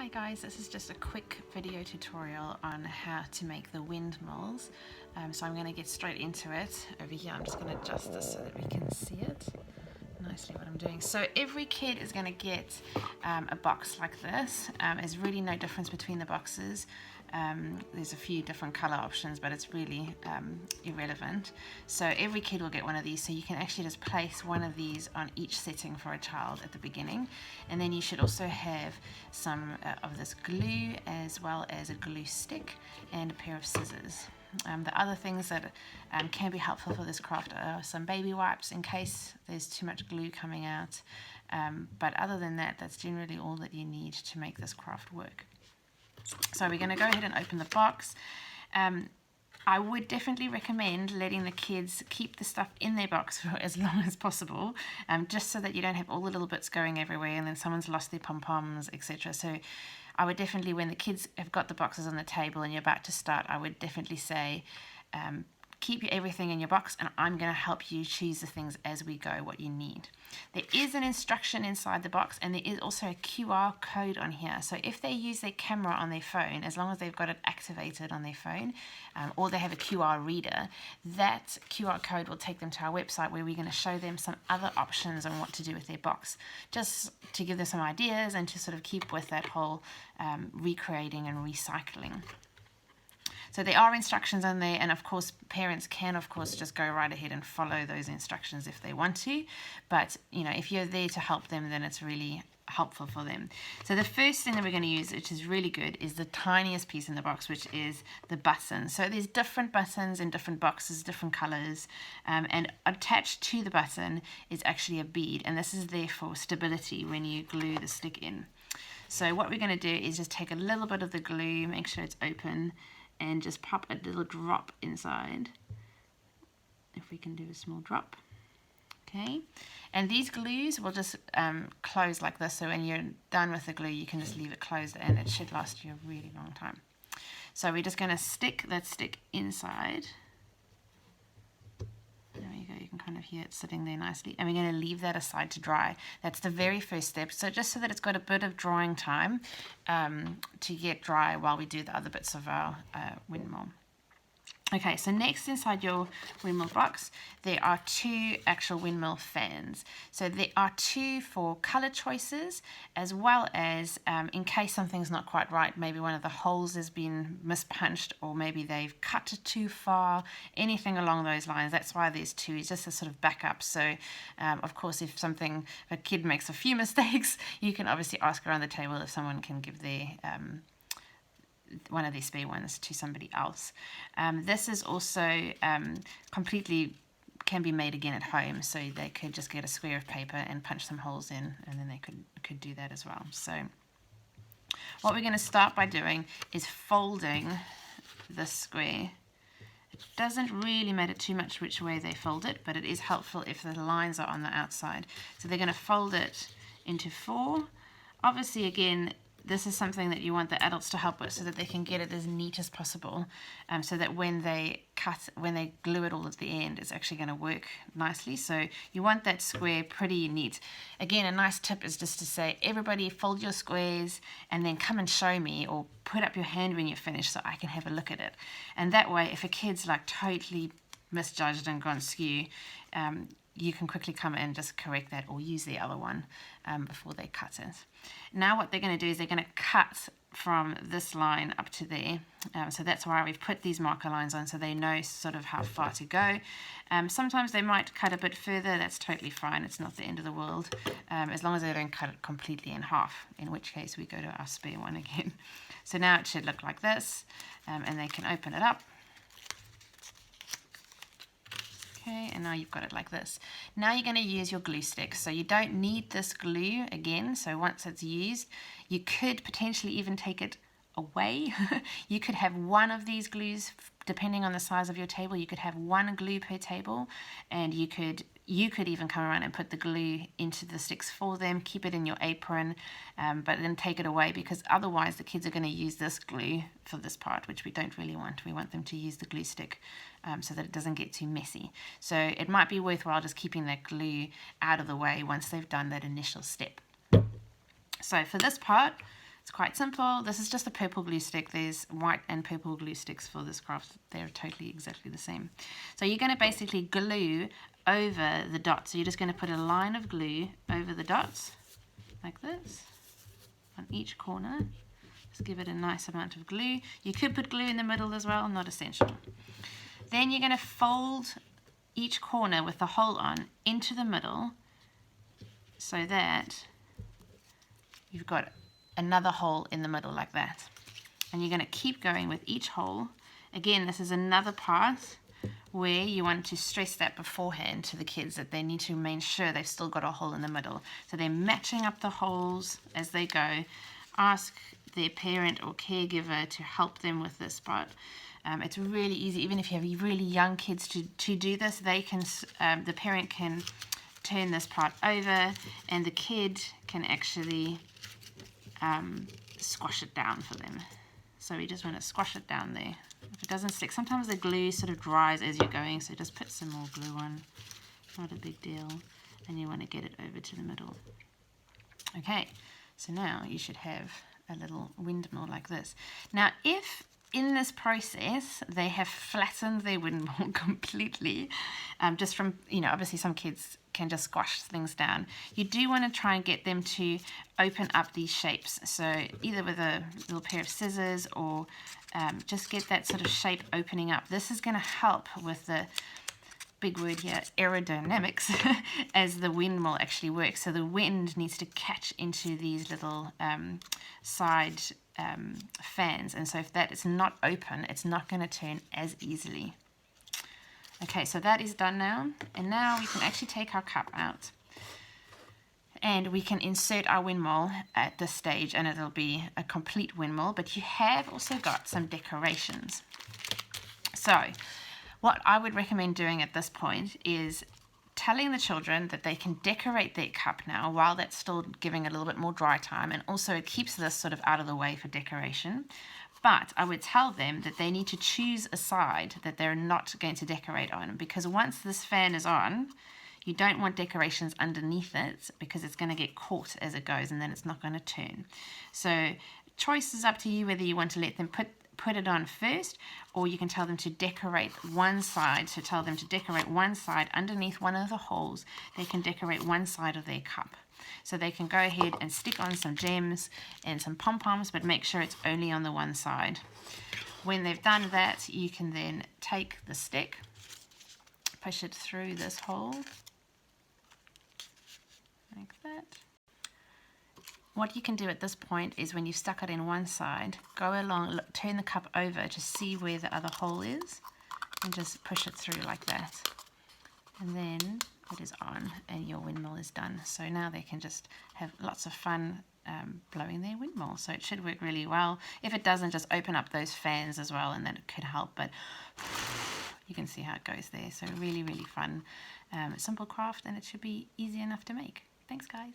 Hi guys, this is just a quick video tutorial on how to make the windmills. So I'm going to get straight into it. Over here I'm just going to adjust this so that we can see it nicely what I'm doing. So every kid is going to get a box like this. There's really no difference between the boxes. There's a few different color options, but it's really irrelevant. So every kid will get one of these, so you can actually just place one of these on each setting for a child at the beginning. And then you should also have some of this glue, as well as a glue stick and a pair of scissors. The other things that can be helpful for this craft are some baby wipes in case there's too much glue coming out. But other than that, that's generally all that you need to make this craft work. So we're going to go ahead and open the box. I would definitely recommend letting the kids keep the stuff in their box for as long as possible, just so that you don't have all the little bits going everywhere and then someone's lost their pom-poms, etc. So I would definitely, when the kids have got the boxes on the table and you're about to start, I would definitely say keep everything in your box, and I'm going to help you choose the things as we go, what you need. There is an instruction inside the box, and there is also a QR code on here. So if they use their camera on their phone, as long as they've got it activated on their phone, or they have a QR reader, that QR code will take them to our website where we're going to show them some other options on what to do with their box, just to give them some ideas and to sort of keep with that whole recreating and recycling. So there are instructions on there, and of course parents can of course just go right ahead and follow those instructions if they want to, but you know, if you're there to help them, then it's really helpful for them. So the first thing that we're going to use, which is really good, is the tiniest piece in the box, which is the button. So there's different buttons in different boxes, different colors, and attached to the button is actually a bead, and this is there for stability when you glue the stick in. So what we're going to do is just take a little bit of the glue, make sure it's open, and just pop a little drop inside. If we can do a small drop. Okay, and these glues will just close like this, so when you're done with the glue you can just leave it closed and it should last you a really long time. So we're just going to stick that stick inside. There you go, you can kind of hear it sitting there nicely, and we're going to leave that aside to dry. That's the very first step, so just so that it's got a bit of drying time to get dry while we do the other bits of our windmill. Okay, so next inside your windmill box, there are two actual windmill fans. So there are two for color choices, as well as in case something's not quite right, maybe one of the holes has been mispunched, or maybe they've cut it too far, anything along those lines. That's why there's two, it's just a sort of backup. So of course, if a kid makes a few mistakes, you can obviously ask around the table if someone can give their one of these spare ones to somebody else. This is also completely can be made again at home, so they could just get a square of paper and punch some holes in, and then they could do that as well. So what we're going to start by doing is folding this square. It doesn't really matter too much which way they fold it, but it is helpful if the lines are on the outside. So they're going to fold it into 4. Obviously, again, this is something that you want the adults to help with so that they can get it as neat as possible, so that when they glue it all at the end, it's actually going to work nicely. So you want that square pretty neat. Again, a nice tip is just to say, everybody fold your squares and then come and show me, or put up your hand when you're finished so I can have a look at it. And that way, if a kid's like totally misjudged and gone skew, you can quickly come and just correct that, or use the other one before they cut it. Now what they're going to do is they're going to cut from this line up to there. So that's why we've put these marker lines on, so they know sort of how far to go. Sometimes they might cut a bit further, that's totally fine, it's not the end of the world, as long as they don't cut it completely in half, in which case we go to our spare one again. So now it should look like this, and they can open it up. Okay, and now you've got it like this. Now you're going to use your glue stick. So you don't need this glue again. So once it's used, you could potentially even take it away. You could have one of these glues, depending on the size of your table. You could have one glue per table, and you could even come around and put the glue into the sticks for them, keep it in your apron, but then take it away, because otherwise the kids are going to use this glue for this part, which we don't really want. We want them to use the glue stick so that it doesn't get too messy. So it might be worthwhile just keeping that glue out of the way once they've done that initial step. So for this part, it's quite simple. This is just a purple glue stick. There's white and purple glue sticks for this craft. They're totally exactly the same. So you're going to basically glue over the dots. So you're just going to put a line of glue over the dots like this on each corner. Just give it a nice amount of glue. You could put glue in the middle as well, not essential. Then you're going to fold each corner with the hole on into the middle so that you've got another hole in the middle like that. And you're going to keep going with each hole. Again, this is another part where you want to stress that beforehand to the kids, that they need to make sure they've still got a hole in the middle. So they're matching up the holes as they go. Ask their parent or caregiver to help them with this part. It's really easy, even if you have really young kids to do this. They can, the parent can turn this part over and the kid can actually squash it down for them. So we just want to squash it down there. If it doesn't stick, sometimes the glue sort of dries as you're going, so just put some more glue on. Not a big deal. And you want to get it over to the middle. Okay, so now you should have a little windmill like this. Now, if in this process they have flattened their windmill completely, just from, obviously some kids can just squash things down, you do want to try and get them to open up these shapes. So either with a little pair of scissors or just get that sort of shape opening up. This is going to help with the big word here, aerodynamics, as the windmill actually works. So the wind needs to catch into these little side fans, and so if that is not open, it's not going to turn as easily. Okay, so that is done now, and now we can actually take our cup out and we can insert our windmill at this stage, and it'll be a complete windmill, but you have also got some decorations. So what I would recommend doing at this point is telling the children that they can decorate their cup now while that's still giving a little bit more dry time, and also it keeps this sort of out of the way for decoration. But I would tell them that they need to choose a side that they're not going to decorate on, because once this fan is on, you don't want decorations underneath it because it's going to get caught as it goes and then it's not going to turn. So choice is up to you whether you want to let them put it on first, or you can tell them to decorate one side. So tell them to decorate one side underneath one of the holes. They can decorate one side of their cup. So they can go ahead and stick on some gems and some pom-poms, but make sure it's only on the one side. When they've done that, you can then take the stick, push it through this hole, like that. What you can do at this point is when you've stuck it in one side, go along, turn the cup over to see where the other hole is, and just push it through like that. And then it is on and your windmill is done. So now they can just have lots of fun blowing their windmill. So it should work really well. If it doesn't, just open up those fans as well, and then it could help. But you can see how it goes there. So really, really fun, simple craft, and it should be easy enough to make. Thanks, guys.